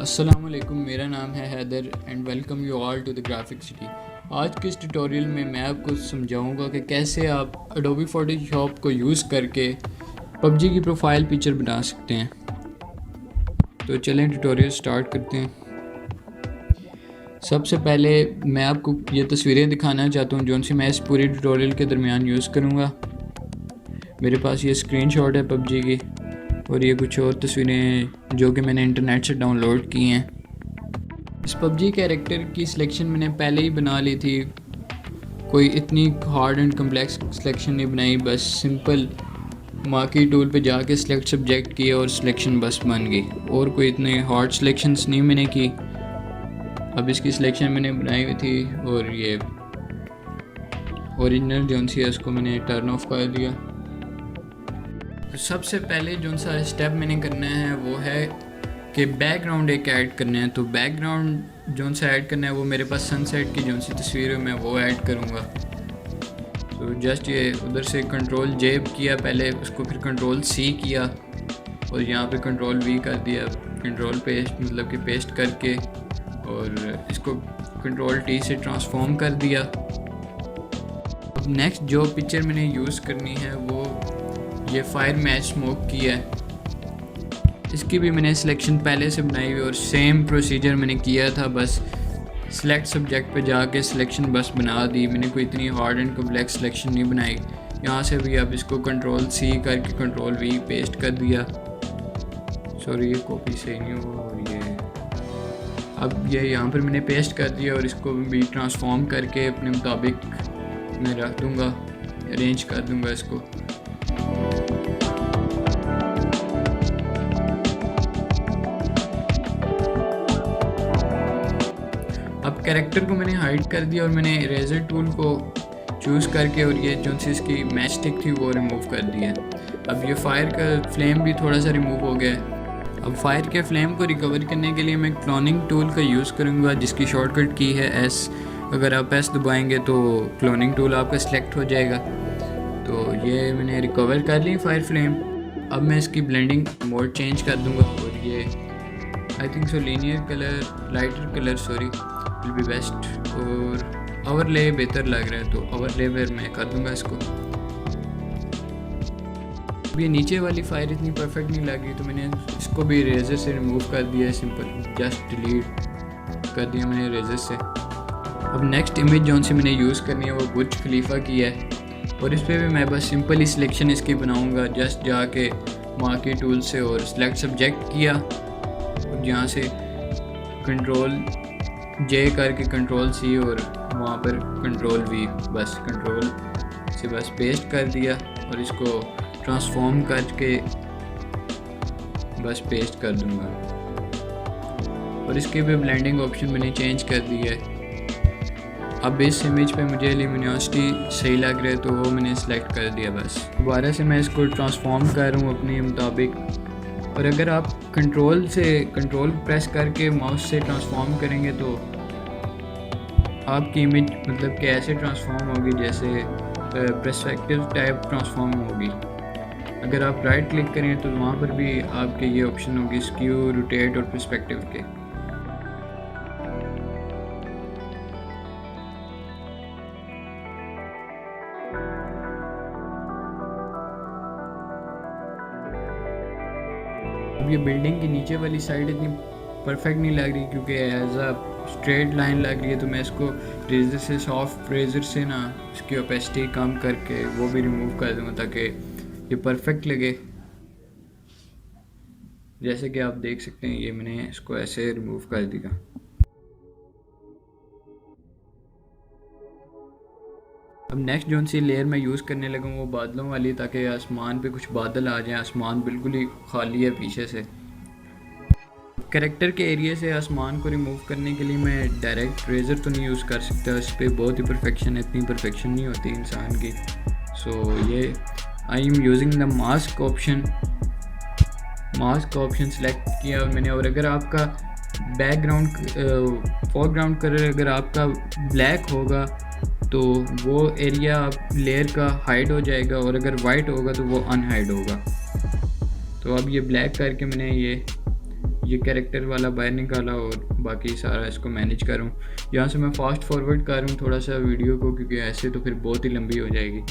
अस्सलामुअलैकुम, मेरा नाम है Haider and welcome you all to the graphic city. आज के इस ट्यूटोरियल में मैं आपको समझाऊंगा कि कैसे आप एडोबी फोटोशॉप को यूज़ करके पबजी की प्रोफाइल पिक्चर बना सकते हैं। तो चलें ट्यूटोरियल स्टार्ट करते हैं। सबसे पहले मैं आपको ये तस्वीरें दिखाना चाहता हूँ जो उनसे मैं इस पूरे ट्यूटोरियल के दरमियान यूज़ करूँगा। मेरे पास ये स्क्रीनशॉट है पबजी की और ये कुछ और तस्वीरें जो कि मैंने इंटरनेट से डाउनलोड की हैं। इस पबजी कैरेक्टर की सिलेक्शन मैंने पहले ही बना ली थी, कोई इतनी हार्ड एंड कम्प्लेक्स सिलेक्शन नहीं बनाई, बस सिंपल मार्की टूल पे जाके सिलेक्ट सब्जेक्ट किया और सिलेक्शन बस बन गई, और कोई इतने हार्ड सिलेक्शंस नहीं मैंने की। अब इसकी सिलेक्शन मैंने बनाई हुई थी और ये ओरिजिनल जो सी है उसको मैंने टर्न ऑफ कर दिया। तो सबसे पहले जो सा स्टेप मैंने करना है वो है कि बैकग्राउंड एक ऐड करना है। तो बैकग्राउंड जो सा ऐड करना है वो मेरे पास सनसेट की जो सी तस्वीर है मैं वो ऐड करूँगा। तो जस्ट ये उधर से कंट्रोल जे किया पहले, उसको फिर कंट्रोल सी किया और यहाँ पे कंट्रोल वी कर दिया, कंट्रोल पेस्ट मतलब कि पेस्ट करके, और इसको कंट्रोल टी से ट्रांसफॉर्म कर दिया। अब नेक्स्ट जो पिक्चर मैंने यूज़ करनी है वो ये फायर मैच स्मोक की है। इसकी भी मैंने सिलेक्शन पहले से बनाई हुई और सेम प्रोसीजर मैंने किया था, बस सिलेक्ट सब्जेक्ट पे जाके सिलेक्शन बस बना दी। मैंने कोई इतनी हार्ड एंड कम्प्लेक्स सिलेक्शन नहीं बनाई। यहाँ से भी अब इसको कंट्रोल सी करके कंट्रोल वी पेस्ट कर दिया। सॉरी ये कॉपी सही नहीं हुआ, और ये अब ये यहाँ पर मैंने पेस्ट कर दिया और इसको भी ट्रांसफॉर्म करके अपने मुताबिक मैं रख दूँगा, अरेंज कर दूँगा इसको। अब कैरेक्टर को मैंने हाइड कर दिया और मैंने इरेजर टूल को चूज़ करके और ये जो सी इसकी मैच स्टिक थी वो रिमूव कर दिया। अब ये फायर का फ्लेम भी थोड़ा सा रिमूव हो गया है। अब फायर के फ्लेम को रिकवर करने के लिए मैं क्लोनिंग टूल का यूज़ करूँगा जिसकी शॉर्टकट की है एस। अगर आप एस दबाएंगे तो क्लोनिंग टूल आपका सिलेक्ट हो जाएगा। तो ये मैंने रिकवर कर ली फायर फ्लेम। अब मैं इसकी ब्लेंडिंग मोड चेंज कर दूँगा और ये I think so linear colour lighter colour sorry will be best, और ओवरले बेहतर लग रहा है तो ओवरले पर मैं कर दूंगा इसको। अब ये नीचे वाली फायर इतनी परफेक्ट नहीं लग रही तो मैंने इसको भी रेजर से रिमूव कर दिया, सिंपल जस्ट डिलीट कर दिया मैंने रेजर से। अब नेक्स्ट इमेज जो सी मैंने यूज़ करनी है वो बुर्ज खलीफा की है और इस पर भी मैं बस सिंपल ही सिलेक्शन इसकी बनाऊँगा। जस्ट जाके मार्की टूल से और सिलेक्ट सब्जेक्ट किया और यहाँ से कंट्रोल जे करके कंट्रोल सी और वहाँ पर कंट्रोल वी, बस कंट्रोल से बस पेस्ट कर दिया और इसको ट्रांसफॉर्म करके बस पेस्ट कर दूँगा। और इसके भी ब्लेंडिंग ऑप्शन मैंने चेंज कर दिया है। अब इस इमेज पे मुझे ल्यूमिनोसिटी सही लग रहा है तो वो मैंने सेलेक्ट कर दिया। बस दोबारा से मैं इसको ट्रांसफॉर्म कर रहा हूँ अपने मुताबिक। और अगर आप कंट्रोल प्रेस करके माउस से ट्रांसफॉर्म करेंगे तो आपकी इमेज मतलब कि ऐसे ट्रांसफॉर्म होगी जैसे पर्सपेक्टिव टाइप ट्रांसफॉर्म होगी। अगर आप राइट क्लिक करें तो वहाँ पर भी आपके ये ऑप्शन होगी स्क्यू, रोटेट और पर्सपेक्टिव के। अब ये बिल्डिंग की नीचे वाली साइड इतनी परफेक्ट नहीं लग रही क्योंकि एज अ स्ट्रेट लाइन लग रही है, तो मैं इसको रेजर से सॉफ्ट रेजर से ना इसकी ओपेसिटी कम करके वो भी रिमूव कर दूँगा ताकि ये परफेक्ट लगे। जैसे कि आप देख सकते हैं ये मैंने इसको ऐसे रिमूव कर दिया। अब नेक्स्ट जो सी लेयर मैं यूज़ करने लगा वो बादलों वाली, ताकि आसमान पे कुछ बादल आ जाएं। आसमान बिल्कुल ही खाली है पीछे से। कैरेक्टर के एरिया से आसमान को रिमूव करने के लिए मैं डायरेक्ट रेजर तो नहीं यूज़ कर सकता, इस पर बहुत ही परफेक्शन है, इतनी परफेक्शन नहीं होती इंसान की। सो ये I am using the mask option select किया मैंने। और अगर आपका बैकग्राउंड फोरग्राउंड कलर अगर आपका ब्लैक होगा तो वो एरिया लेयर का हाइड हो जाएगा, और अगर वाइट होगा तो वो अनहाइड होगा। तो अब ये ब्लैक करके मैंने ये ये कैरेक्टर वाला बाहर निकाला और बाकी सारा इसको मैनेज करूँ। यहाँ से मैं फास्ट फॉरवर्ड करूँ थोड़ा सा वीडियो को, क्योंकि ऐसे तो फिर बहुत ही लंबी हो जाएगी।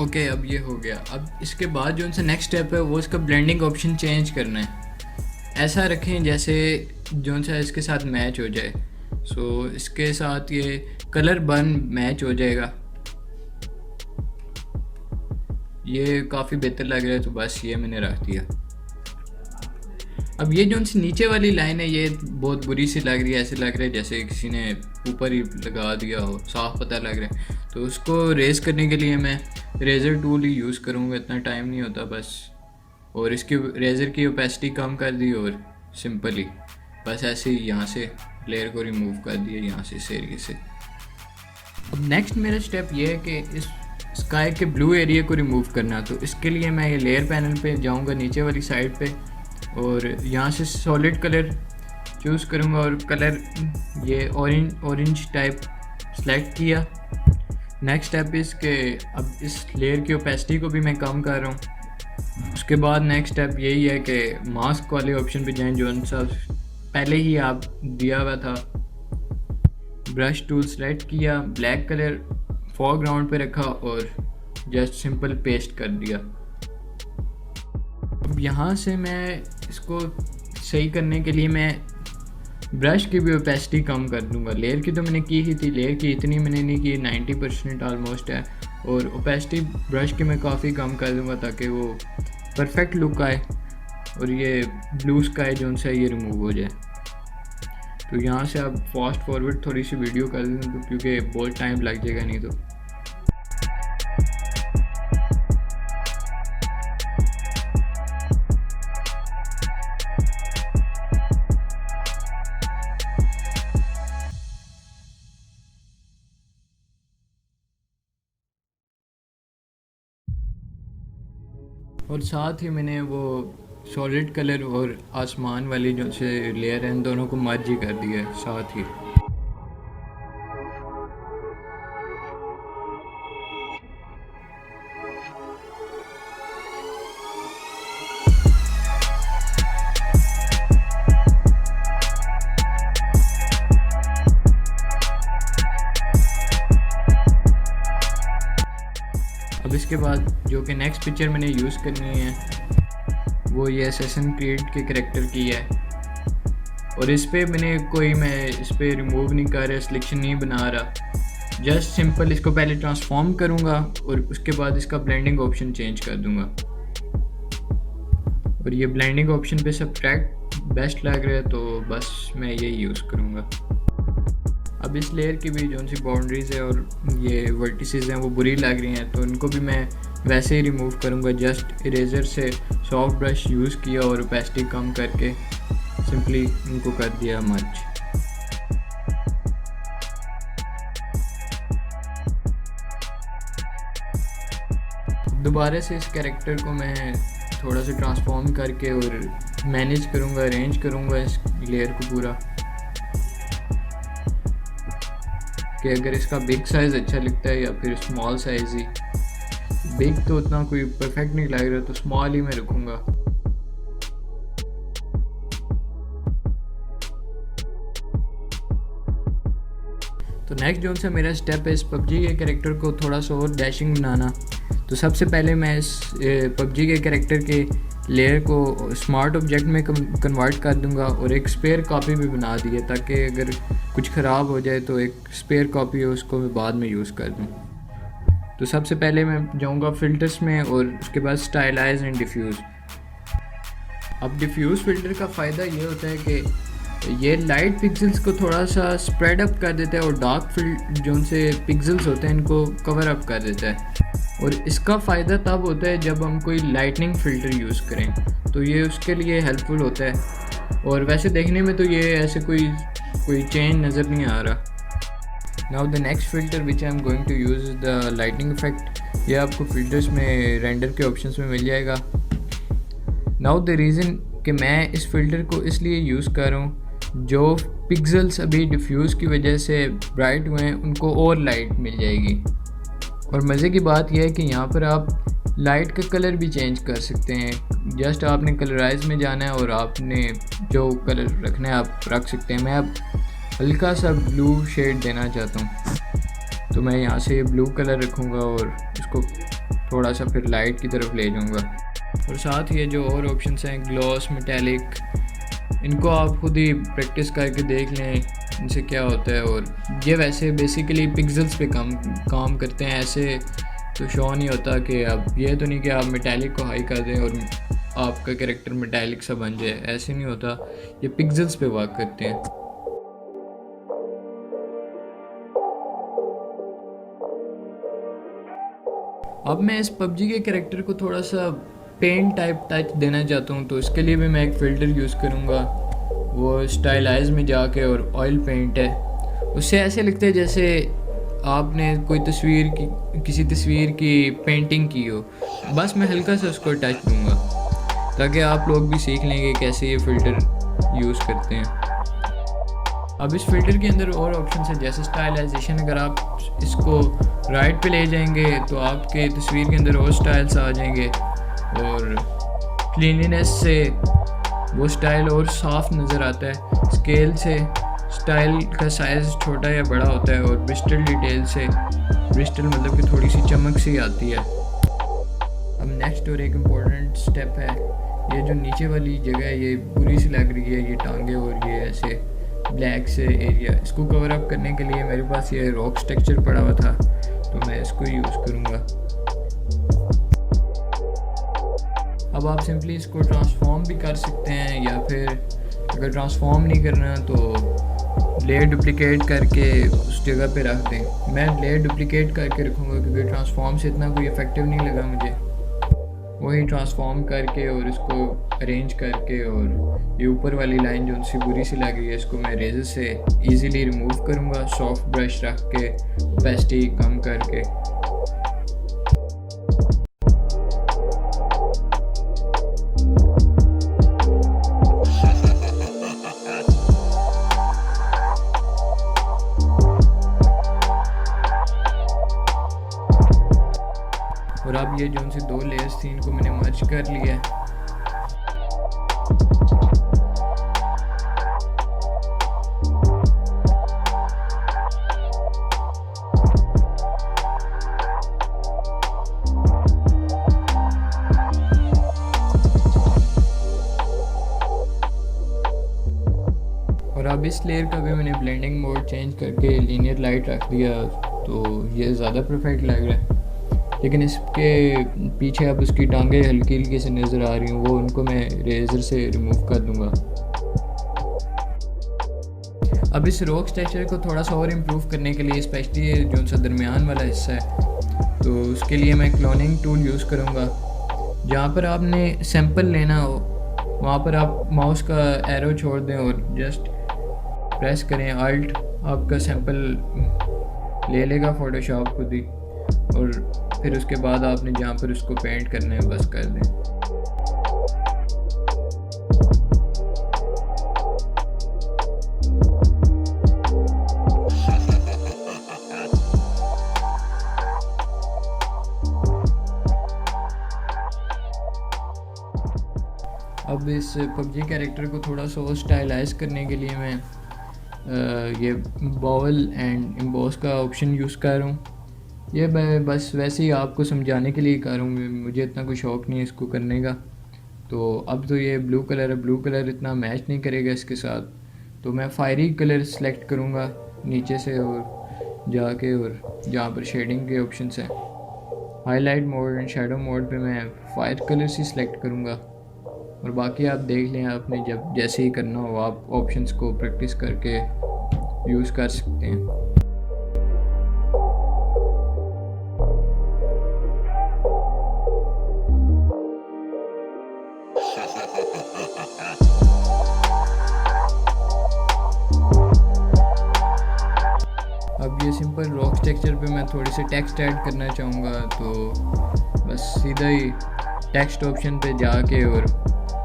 ओके, अब ये हो गया। अब इसके बाद जो उनसे नेक्स्ट स्टेप है वो इसका ब्लेंडिंग ऑप्शन चेंज करना है। ऐसा रखें जैसे जो सा इसके साथ मैच हो जाए। सो इसके साथ ये कलर बर्न मैच हो जाएगा। ये काफ़ी बेहतर लग रहा है, तो बस ये मैंने रख दिया। अब ये जो उनसे नीचे वाली लाइन है ये बहुत बुरी सी लग रही है, ऐसे लग रहा है जैसे किसी ने ऊपर ही लगा दिया हो, साफ पता लग रहा है। तो उसको रेज़ करने के लिए मैं रेज़र टूल ही यूज़ करूँगा, इतना टाइम नहीं होता बस। और इसकी रेज़र की ओपेसिटी कम कर दी और सिंपली बस ऐसे ही यहाँ से लेयर को रिमूव कर दिया यहाँ से इस एरिए से। अब नेक्स्ट मेरा स्टेप ये है कि इस स्काई के ब्लू एरिया को रिमूव करना। तो इसके लिए मैं ये लेयर पैनल पे जाऊँगा नीचे वाली साइड पे और यहाँ से सॉलिड कलर चूज़ करूँगा और कलर ये ऑरेंज टाइप सेलेक्ट किया। नेक्स्ट स्टेप इस के अब इस लेयर की ओपेसिटी को भी मैं कम कर रहा हूँ। उसके बाद नेक्स्ट स्टेप यही है कि मास्क वाले ऑप्शन पे जाएं, जो सा पहले ही आप दिया हुआ था। ब्रश टूल सेलेक्ट किया, ब्लैक कलर फोरग्राउंड पे रखा और जस्ट सिंपल पेस्ट कर दिया। अब यहाँ से मैं इसको सही करने के लिए मैं ब्रश की भी ओपेसिटी कम कर दूंगा। लेयर की तो मैंने की ही थी, लेयर की इतनी मैंने नहीं की, 90% ऑलमोस्ट है। और ओपेसिटी ब्रश की मैं काफ़ी कम कर दूंगा ताकि वो परफेक्ट लुक आए और ये ब्लू स्काई जो उनसे ये रिमूव हो जाए। तो यहाँ से आप फास्ट फॉरवर्ड थोड़ी सी वीडियो कर दें तो, क्योंकि बहुत टाइम लग जाएगा नहीं तो। और साथ ही मैंने वो सॉलिड कलर और आसमान वाली जो से लेयर है इन दोनों को मर्ज ही कर दिया है साथ ही। अब इसके बाद जो कि नेक्स्ट पिक्चर मैंने यूज़ करनी है वो ये असैसिन क्रीड के करैक्टर की है। और इस पर मैं इस पर रिमूव नहीं कर रहा, सिलेक्शन नहीं बना रहा। जस्ट सिंपल इसको पहले ट्रांसफॉर्म करूँगा और उसके बाद इसका ब्लेंडिंग ऑप्शन चेंज कर दूँगा। और ये ब्लेंडिंग ऑप्शन पे सब्ट्रैक्ट बेस्ट लग रहा है तो बस मैं यही यूज़ करूँगा। अब इस लेयर की भी जो सी बाउंड्रीज़ है और ये वर्टिसेस हैं वो बुरी लग रही हैं, तो इनको भी मैं वैसे ही रिमूव करूँगा। जस्ट इरेज़र से सॉफ्ट ब्रश यूज़ किया और ओपेसिटी कम करके सिंपली इनको कर दिया मर्ज। दोबारा से इस कैरेक्टर को मैं थोड़ा सा ट्रांसफॉर्म करके और मैनेज करूँगा, अरेंज करूँगा इस लेयर को पूरा, कि अगर इसका बिग साइज़ अच्छा लगता है या फिर स्मॉल साइज़ ही। बिग तो उतना कोई परफेक्ट नहीं लग रहा तो स्मॉल ही मैं रखूँगा। तो नेक्स्ट जो सा मेरा स्टेप है इस पबजी के कैरेक्टर को थोड़ा सा और डैशिंग बनाना। तो सबसे पहले मैं इस पबजी के कैरेक्टर के लेयर को स्मार्ट ऑब्जेक्ट में कन्वर्ट कर दूंगा और एक स्पेयर कॉपी भी बना दी है, ताकि अगर कुछ ख़राब हो जाए तो एक स्पेयर कॉपी है उसको मैं बाद में यूज़ कर दूँ। तो सबसे पहले मैं जाऊंगा फ़िल्टर्स में और उसके बाद स्टाइलाइज एंड डिफ्यूज़। अब डिफ्यूज़ फ़िल्टर का फ़ायदा ये होता है कि ये लाइट पिक्सेल्स को थोड़ा सा स्प्रेड अप कर देता है और डार्क जो उनसे पिक्सेल्स होते हैं इनको कवर अप कर देता है। और इसका फ़ायदा तब होता है जब हम कोई लाइटनिंग फ़िल्टर यूज़ करें, तो ये उसके लिए हेल्पफुल होता है। और वैसे देखने में तो ये ऐसे कोई चेंज नज़र नहीं आ रहा। Now the next filter which I am going to use is the lightning effect. ये आपको फ़िल्टर्स में रेंडर के ऑप्शंस में मिल जाएगा। नाउ द रीज़न कि मैं इस फ़िल्टर को इसलिए यूज़ कर रहा हूँ, जो पिक्सल्स अभी डिफ्यूज़ की वजह से ब्राइट हुए हैं उनको और लाइट मिल जाएगी। और मज़े की बात यह है कि यहाँ पर आप लाइट का कलर भी चेंज कर सकते हैं। जस्ट आपने कलराइज में जाना है और आपने जो कलर रखना है आप रख सकते हैं। मैं अब हल्का सा ब्लू शेड देना चाहता हूँ, तो मैं यहाँ से ब्लू कलर रखूँगा और इसको थोड़ा सा फिर लाइट की तरफ ले जाऊँगा। और साथ ही ये जो और ऑप्शंस हैं ग्लॉस, मेटालिक, इनको आप खुद ही प्रैक्टिस करके देख लें इनसे क्या होता है। और ये वैसे बेसिकली पिक्सल्स पे काम करते हैं, ऐसे तो शो नहीं होता कि आप ये तो नहीं कि आप मेटालिक को हाई कर दें और आपका कैरेक्टर मेटालिक सा बन जाए, ऐसे नहीं होता। ये पिक्सल्स पे वर्क करते हैं। अब मैं इस पबजी के कैरेक्टर को थोड़ा सा पेंट टाइप टच देना चाहता हूँ, तो इसके लिए भी मैं एक फ़िल्टर यूज़ करूँगा। वो स्टाइलाइज में जाके और ऑयल पेंट है, उससे ऐसे लगता है जैसे आपने कोई किसी तस्वीर की पेंटिंग की हो। बस मैं हल्का सा उसको टच दूँगा ताकि आप लोग भी सीख लेंगे कैसे ये फ़िल्टर यूज़ करते हैं। अब इस फ़िल्टर के अंदर और ऑप्शन है जैसे स्टाइलाइजेशन। अगर आप इसको राइट पे ले जाएंगे तो आपके तस्वीर के अंदर और स्टाइल्स आ जाएंगे और क्लीनलीनेस से वो स्टाइल और साफ नज़र आता है। स्केल से स्टाइल का साइज़ छोटा या बड़ा होता है और ब्रिस्टल डिटेल से, ब्रिस्टल मतलब कि थोड़ी सी चमक सी आती है। अब नेक्स्ट और एक इम्पॉर्टेंट स्टेप है, ये जो नीचे वाली जगह है ये बुरी सी लग रही है, ये टांगे और ये ऐसे ब्लैक से एरिया, इसको कवर अप करने के लिए मेरे पास ये रॉक स्ट्रक्चर पड़ा हुआ था, तो मैं इसको यूज़ करूँगा। अब आप सिंपली इसको ट्रांसफॉर्म भी कर सकते हैं, या फिर अगर ट्रांसफॉर्म नहीं करना तो लेयर डुप्लिकेट करके उस जगह पे रख दें। मैं लेयर डुप्लिकेट करके रखूँगा क्योंकि ट्रांसफॉर्म से इतना कोई इफेक्टिव नहीं लगा मुझे। वही ट्रांसफॉर्म करके और इसको अरेंज करके और ये ऊपर वाली लाइन जो उनसे बुरी सी लग रही है इसको मैं रेजर से इजीली रिमूव करूँगा, सॉफ्ट ब्रश रख के ओपेसिटी कम करके। और अब ये जो उनसे दो लेयर्स थी इनको मैंने मर्ज कर लिया है। और अब इस लेयर का भी मैंने ब्लेंडिंग मोड चेंज करके लीनियर लाइट रख दिया, तो ये ज़्यादा परफेक्ट लग रहा है। लेकिन इसके पीछे अब उसकी टांगें हल्की हल्की से नज़र आ रही हूँ, वो उनको मैं रेज़र से रिमूव कर दूँगा। अब इस रॉक स्ट्रक्चर को थोड़ा सा और इम्प्रूव करने के लिए, स्पेशली जो सा दरमियान वाला हिस्सा है, तो उसके लिए मैं क्लोनिंग टूल यूज़ करूँगा। जहाँ पर आपने सैंपल लेना हो वहाँ पर आप माउस का एरो छोड़ दें और जस्ट प्रेस करें अल्ट, आपका सैंपल ले लेगा फ़ोटोशॉप खुद ही, और फिर उसके बाद आपने जहाँ पर उसको पेंट करना है बस कर दें। अब इस पबजी कैरेक्टर को थोड़ा सा और स्टाइलाइज करने के लिए मैं ये बॉल एंड एम्बॉस का ऑप्शन यूज़ कर रहा हूँ। ये मैं बस वैसे ही आपको समझाने के लिए कर रहा हूँ, मुझे इतना कोई शौक़ नहीं है इसको करने का। तो अब तो ये ब्लू कलर है, ब्लू कलर इतना मैच नहीं करेगा इसके साथ, तो मैं फायरी कलर सेलेक्ट करूँगा नीचे से और जाके, और जहाँ पर शेडिंग के ऑप्शन हैं highlight mode and shadow mode पे मैं फायर कलर ही सिलेक्ट करूँगा। और बाकी आप देख लें, आपने जब जैसे ही करना हो आप ऑप्शंस को प्रैक्टिस करके यूज़ कर सकते हैं। टेक्सचर पे मैं थोड़ी सी टेक्स्ट ऐड करना चाहूँगा, तो बस सीधा ही टेक्स्ट ऑप्शन पे जाके और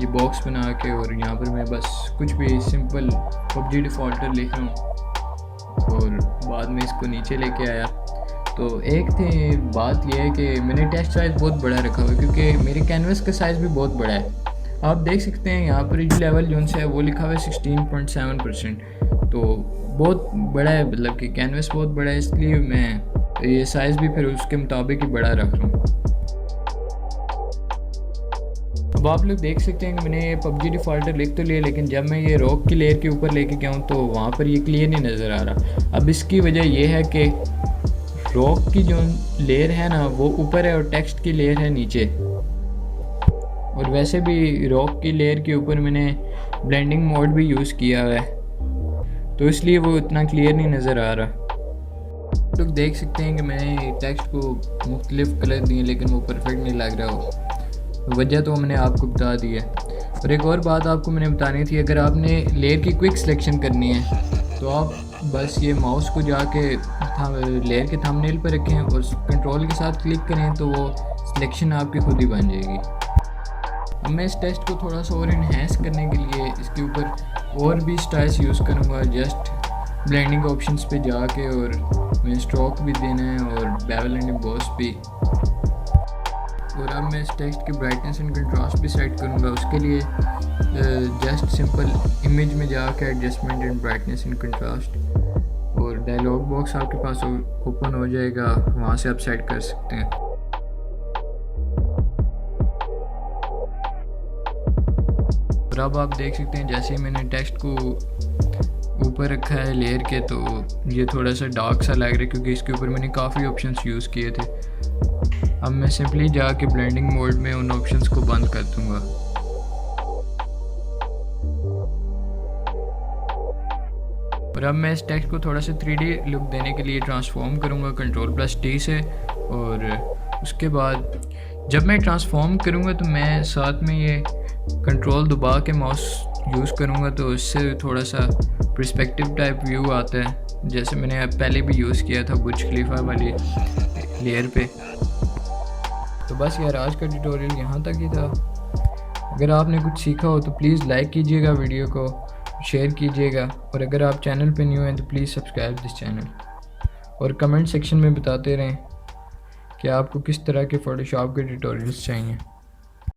ये बॉक्स बना के और यहाँ पर मैं बस कुछ भी सिंपल PUBG डिफ़ॉल्टर लिख रहा हूँ और बाद में इसको नीचे लेके आया। तो एक थी बात यह है कि मैंने टेक्स्ट साइज़ बहुत बड़ा रखा हुआ है क्योंकि मेरे कैनवस का साइज़ भी बहुत बड़ा है। आप देख सकते हैं यहाँ पर जो लेवल जो है वो लिखा हुआ है 16.7%, तो बहुत बड़ा है, मतलब कि कैनवस बहुत बड़ा है, इसलिए मैं ये साइज़ भी फिर उसके मुताबिक ही बड़ा रख रहा हूँ। अब आप लोग देख सकते हैं कि मैंने ये PUBG डिफ़ॉल्टर लिख तो लिया, लेकिन जब मैं ये रॉक की लेयर के ऊपर लेके गया हूँ तो वहाँ पर ये क्लियर नहीं नज़र आ रहा। अब इसकी वजह यह है कि रॉक की जो लेयर है ना वो ऊपर है और टेक्स्ट की लेयर है नीचे, और वैसे भी रॉक की लेयर के ऊपर मैंने ब्लेंडिंग मोड भी यूज़ किया है, तो इसलिए वो इतना क्लियर नहीं नज़र आ रहा। लोग देख सकते हैं कि मैंने टेक्स्ट को मुख्तलिफ कलर दिए लेकिन वो परफेक्ट नहीं लग रहा हो, वजह तो मैंने आपको बता दी है। और एक और बात आपको मैंने बतानी थी, अगर आपने लेयर की क्विक सिलेक्शन करनी है तो आप बस ये माउस को जाके लेयर के थंबनेल पर रखें और कंट्रोल के साथ क्लिक करें तो वो सिलेक्शन आपकी खुद ही बन जाएगी। अब मैं इस टेक्स्ट को थोड़ा सा और इन्हेंस करने के लिए इसके ऊपर और भी स्टाइल्स यूज़ करूँगा। जस्ट ब्लेंडिंग ऑप्शंस पे जाके और मैं स्ट्रोक भी देना है और बेवल एंड एम्बॉस भी, और अब मैं इस टेक्स्ट की ब्राइटनेस एंड कंट्रास्ट भी सेट करूँगा। उसके लिए जस्ट सिंपल इमेज में जाकर adjustment and brightness and contrast, और डायलॉग बॉक्स आपके पास ओपन हो जाएगा, वहाँ से आप सेट कर सकते हैं। और अब आप देख सकते हैं जैसे ही मैंने टेक्स्ट को ऊपर रखा है लेयर के, तो ये थोड़ा सा डार्क सा लग रहा है क्योंकि इसके ऊपर मैंने काफ़ी ऑप्शंस यूज़ किए थे। अब मैं सिंपली जाके ब्लेंडिंग मोड में उन ऑप्शंस को बंद कर दूंगा। और अब मैं इस टेक्स्ट को थोड़ा सा 3D लुक देने के लिए ट्रांसफॉर्म करूंगा Ctrl+T से, और उसके बाद जब मैं ट्रांसफॉर्म करूंगा तो मैं साथ में ये कंट्रोल दबा के माउस यूज़ करूंगा, तो इससे थोड़ा सा पर्सपेक्टिव टाइप व्यू आता है, जैसे मैंने पहले भी यूज़ किया था बुर्ज खलीफा वाली लेयर पे। तो बस यार आज का ट्यूटोरियल यहाँ तक ही था। अगर आपने कुछ सीखा हो तो प्लीज़ लाइक कीजिएगा, वीडियो को शेयर कीजिएगा, और अगर आप चैनल पे न्यू हैं तो प्लीज़ सब्सक्राइब दिस चैनल, और कमेंट सेक्शन में बताते रहें कि आपको किस तरह के फ़ोटोशॉप के ट्यूटोरियल्स चाहिए।